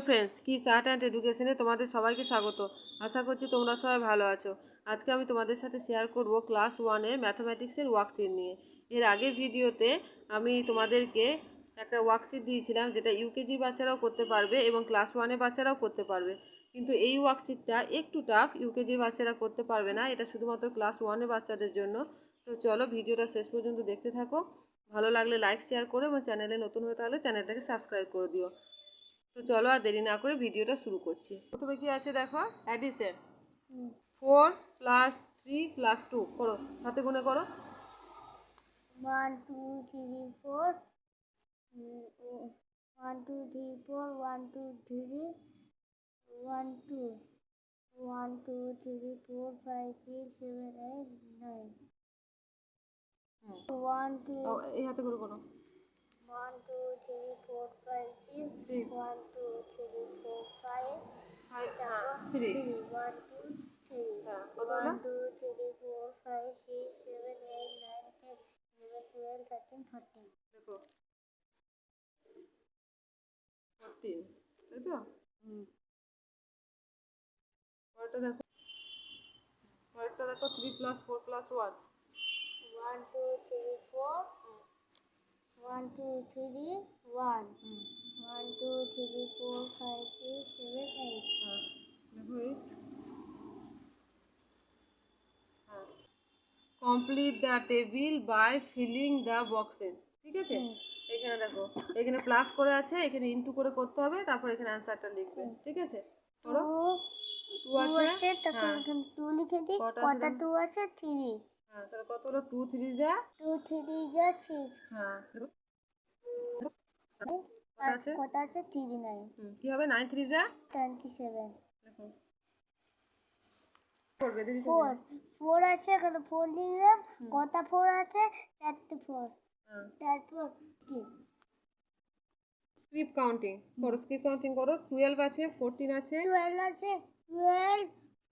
Friends, kiss art and এডুকেশনে তোমাদের সবাইকে স্বাগত। আশা করছি তোমরা সবাই ভালো আছো। আজকে আমি তোমাদের সাথে শেয়ার করব ক্লাস 1-এর ম্যাথমেটিক্সের ওয়ার্কশিট নিয়ে। এর আগের ভিডিওতে আমি তোমাদেরকে একটা ওয়ার্কশিট দিয়েছিলাম, যেটা ইউকেজি বাচ্চারাও করতে পারবে এবং ক্লাস 1-এর বাচ্চারাও করতে পারবে। কিন্তু এই ওয়ার্কশিটটা একটু টাফ, ইউকেজির বাচ্চারা করতে পারবে না, এটা শুধুমাত্র ক্লাস 1-এর বাচ্চাদের জন্য। তো চলো ভিডিওটা শেষ পর্যন্ত দেখতে থাকো। ভালো লাগলে লাইক শেয়ার করো এবং চ্যানেলে নতুন হয়ে তাহলে চ্যানেলটাকে সাবস্ক্রাইব করে দিও। তো চলো আর দেরি না করে ভিডিওটা শুরু করছি। প্রথমে কি আছে দেখো, অ্যাডিশন। 4 + 3 + 2 করো, হাতে গুনে করো। 1 2 3 4 1 2 3 4 1 2 3 1 2 1 2 3 4 5 6 7 8 9 1 2 এই হাতে করে করো। 1 2 3 4 5 6 1 2 3 4 5 3 1 2 3 1 2 3 4 5 6 7 8 9 10 11 12 13 14 দেখো 14, তাই তো? পরেরটা দেখো, 3 + 4 + 1। 1 2 3 4 1 2 3 1 1 2 3 4 5 6 7 8 দেখো এই complete the table by filling the boxes. ঠিক আছে, এখানে দেখো, এখানে প্লাস করে আছে, এখানে ইনটু করে করতে হবে, তারপর এখানে অ্যানসারটা লিখবে। ঠিক আছে, করো। 2 আছে, তখন এখানে 2 লিখে দিই। কটা 2 আছে? 3। হ্যাঁ, তাহলে কত হলো? 2 3 যা 2 3 যা 6। হ্যাঁ, কটা আছে? 3 9। কি হবে? 9 3 যা 27। দেখো করবে, দেখি 4 4 আছে, এখানে 4 লিখলাম। কটা 4 আছে? 4টে 4। তারপর কি স্ক্রিপ্ট কাউন্টিং করো, স্ক্রিপ্ট কাউন্টিং করো। 12 আছে, 14 আছে, 12 আছে, 12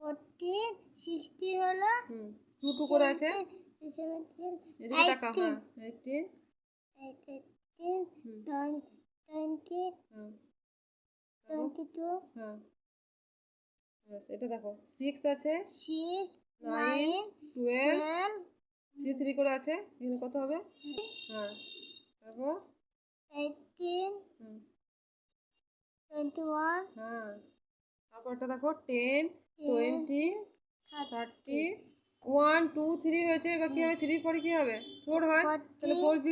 14 16 হলো, 2 2 করে আছে, 17 এদিকে তাকা। হ্যাঁ, 18 18 20 22 হ্যাঁ, ব্যাস, এটা দেখো 6 আছে, 6 9 12 12 3 3 করে আছে, এখানে কত হবে? হ্যাঁ, তারপর 18 21 হ্যাঁ, তারপরটা দেখো 10 20 30 1 2 3 হয়েছে। এবার কি হবে? 3 পরে কি হবে? 4 হয়, তাহলে 40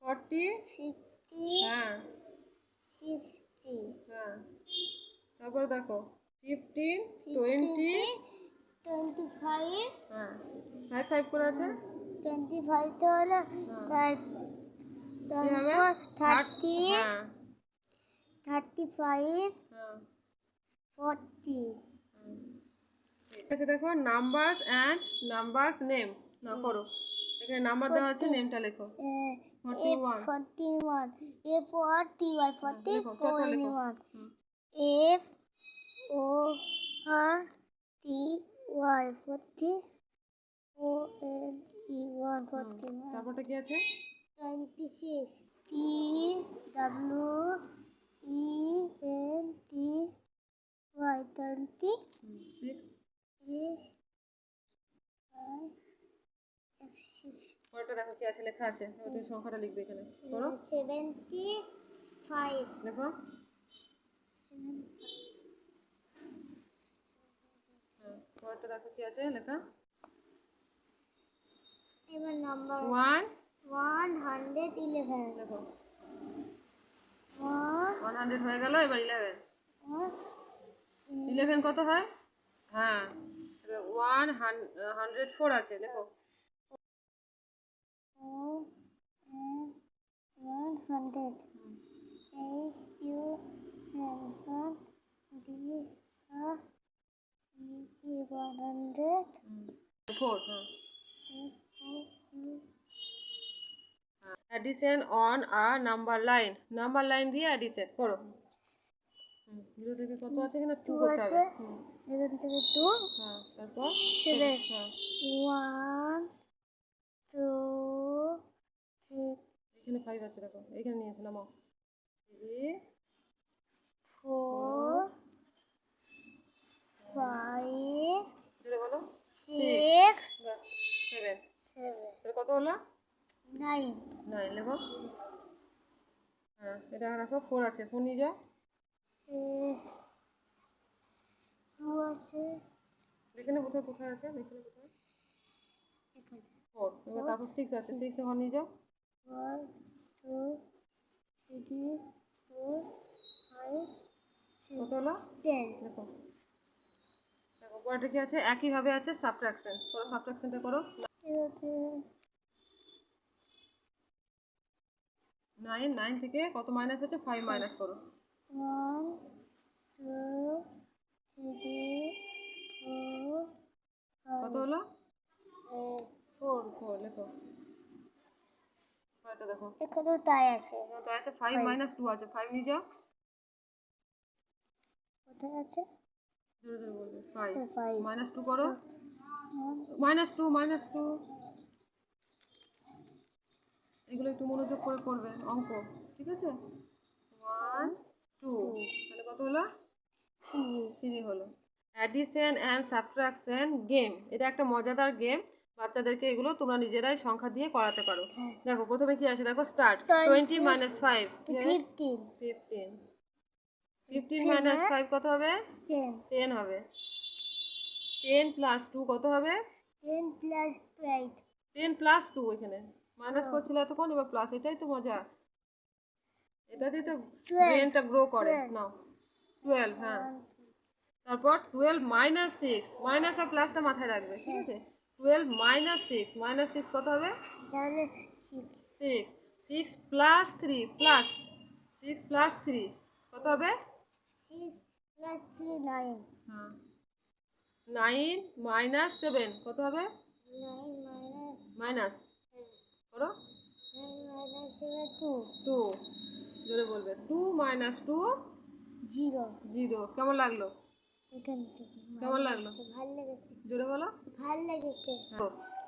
40 50 হ্যাঁ 60 হ্যাঁ, তারপরে দেখো 15 20 25 হ্যাঁ 5 5 করে আছে, 25 তো হলো, কি হবে? তারপর 30 হ্যাঁ 35 হ্যাঁ 40 ঠিক আছে। দেখো নাম্বারস অ্যান্ড নাম্বারস নেম না করো, এখানে নাম্বার দেওয়া আছে, নেমটা লেখো। 41 41 A for Ty 40 লেখো, for চটপট লেখো। anyone F O R T Y 40 O N E 1 41 তারপরটা কি আছে? 26 T W E N T Y 20 6 পরেরটা দেখো কি আছে লেখা আছে, এবার তুমি সংখ্যাটা লিখবে এখানে, করো। 75 লেখো। হ্যাঁ, পরেরটা দেখো কি আছে লেখা। এবার নাম্বার 111 লেখো। 100 হয়ে গেল, এবার 11 11 কত হয়? হ্যাঁ, 104 আছে, লেখো। 100 H U N 1 D R E E 100 4 addition on a number line, number line দিয়ে অ্যাডিশন করো। 0 থেকে কত আছে? এখানে 2 করতে হবে। এখান থেকে 2 হ্যাঁ, তারপর 7 হ্যাঁ 1 2 3 এখানে 5 আছে, দেখো এখানে নিয়ে এসো, নামাও। 3 4 হলো? 9 9 লেখো। হ্যাঁ, এটা দেখো 4 আছে, 4 নিয়ে যাও। 2 আছে, দেখে নে কোথায় কোথায় আছে, দেখে নে কোথায়। এখানে 4, এবার তারপর 6 আছে, 6 এখন নিয়ে যাও। 1 2 3 4 5 কত 6 হলো? 10 দেখো দেখো পরেরটা কি আছে, একইভাবে আছে সাবট্রাকশন। করো, সাবট্রাকশনটা করো। 9 থেকে কত মাইনাস আছে, 5 মাইনাস করো। 1 2 3 4 কত হলো? 4 4 লেখো। পরেরটা দেখো, এখানেও তাই আছে। তাই আছে 5 মাইনাস 2 আছে, 5 নিয়ে যাও। কোথায় আছে? জোরে জোরে বলবে। 5 5 মাইনাস 2 করো। 1 মাইনাস 2 এগুলো একটু মনোযোগ করে করবে অঙ্ক, ঠিক আছে। 1 2 তাহলে কত হলো? 3 হলো। অ্যাডিশন অ্যান্ড সাবট্রাকশন গেম, এটা একটা মজাদার গেম। বাচ্চাদেরকে এগুলো তোমরা নিজেরাই সংখ্যা দিয়ে করাতে পারো। দেখো প্রথমে কি আছে, দেখো স্টার্ট। 20 মাইনাস 5 15 15 15 মাইনাস 5 কত হবে? 10 10 হবে। 10 প্লাস 2 কত হবে? 10 plus 12 10 প্লাস 2, এখানে মাইনাস করছিল এতক্ষণ, এবার প্লাস। এটাই তো মজা, এটাতেই তো ব্রেনটা গ্রো করে। নাও 12, হ্যাঁ। তারপর 12 মাইনাস 6, মাইনাস আর প্লাসটা মাথায় রাখবে, ঠিক আছে। 12 মাইনাস 6, মাইনাস 6 কত হবে? তাহলে 6 6 প্লাস 3 প্লাস 6 প্লাস 3 কত হবে? 6 plus 3 9 হ্যাঁ। 9 মাইনাস 7 কত হবে? 9 minus মাইনাস করো। 9 minus 7 2 2 জোরে বলবে। 2 মাইনাস 2 0 0। কেমন লাগলো? এখান থেকে কেমন লাগলো? ভালো লেগেছে, জোরে বলো। ভালো লেগেছে।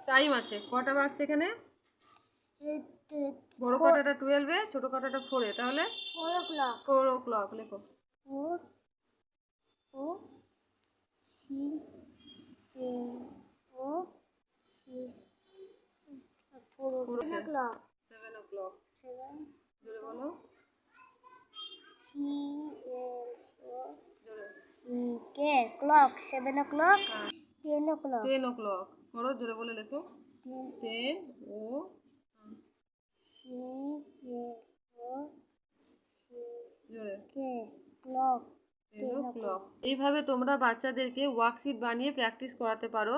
টাইম আছে, কটা বাজছে এখানে? বড় কাঁটাটা 12 এ, ছোট কাঁটাটা 4 এ, তাহলে 4 o'clock 4 o'clock লেখো। 4 O C O C 4 o'clock 7 o'clock 7 জোরে বলো। C L O জোরে। C K clock 7 o'clock হ্যাঁ। 10 o'clock 10 o'clock করো, জোরে বলে লেখো। 10 ও C L O C জোরে। K clock 10 o'clock। এইভাবে তোমরা বাচ্চাদেরকে ওয়ার্কশিট বানিয়ে প্র্যাকটিস করাতে পারো।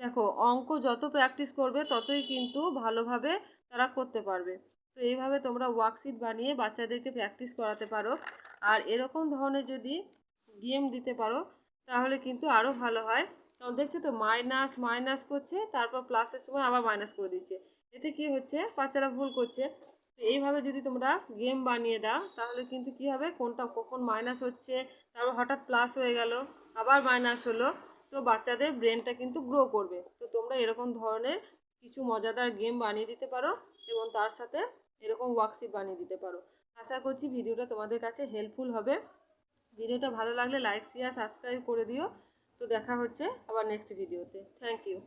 দেখো অঙ্ক যত প্র্যাকটিস করবে ততই কিন্তু ভালোভাবে তারা করতে পারবে। তো এইভাবে তোমরা ওয়ার্কশিট বানিয়ে বাচ্চাদেরকে প্র্যাকটিস করাতে পারো। আর এরকম ধরনের যদি গেম দিতে পারো তাহলে কিন্তু আরও ভালো হয়। কারণ দেখছো তো মাইনাস মাইনাস করছে, তারপর প্লাসের সময় আবার মাইনাস করে দিচ্ছে। এতে কি হচ্ছে, বাচ্চারা ভুল করছে। তো এইভাবে যদি তোমরা গেম বানিয়ে দাও তাহলে কিন্তু কি হবে, কোনটা কখন মাইনাস হচ্ছে, তারপর হঠাৎ প্লাস হয়ে গেল, আবার মাইনাস হলো। তো বাচ্চাদের ব্রেনটা কিন্তু গ্রো করবে। তো তোমরা এরকম ধরনের কিছু মজাদার গেম বানিয়ে দিতে পারো এবং তার সাথে এরকম ওয়ার্কশিট বানিয়ে দিতে পারো। আশা করছি ভিডিওটা তোমাদের কাছে হেল্পফুল হবে। ভিডিওটা ভালো লাগলে লাইক শেয়ার সাবস্ক্রাইব করে দিও। তো দেখা হচ্ছে আবার নেক্সট ভিডিওতে। Thank you.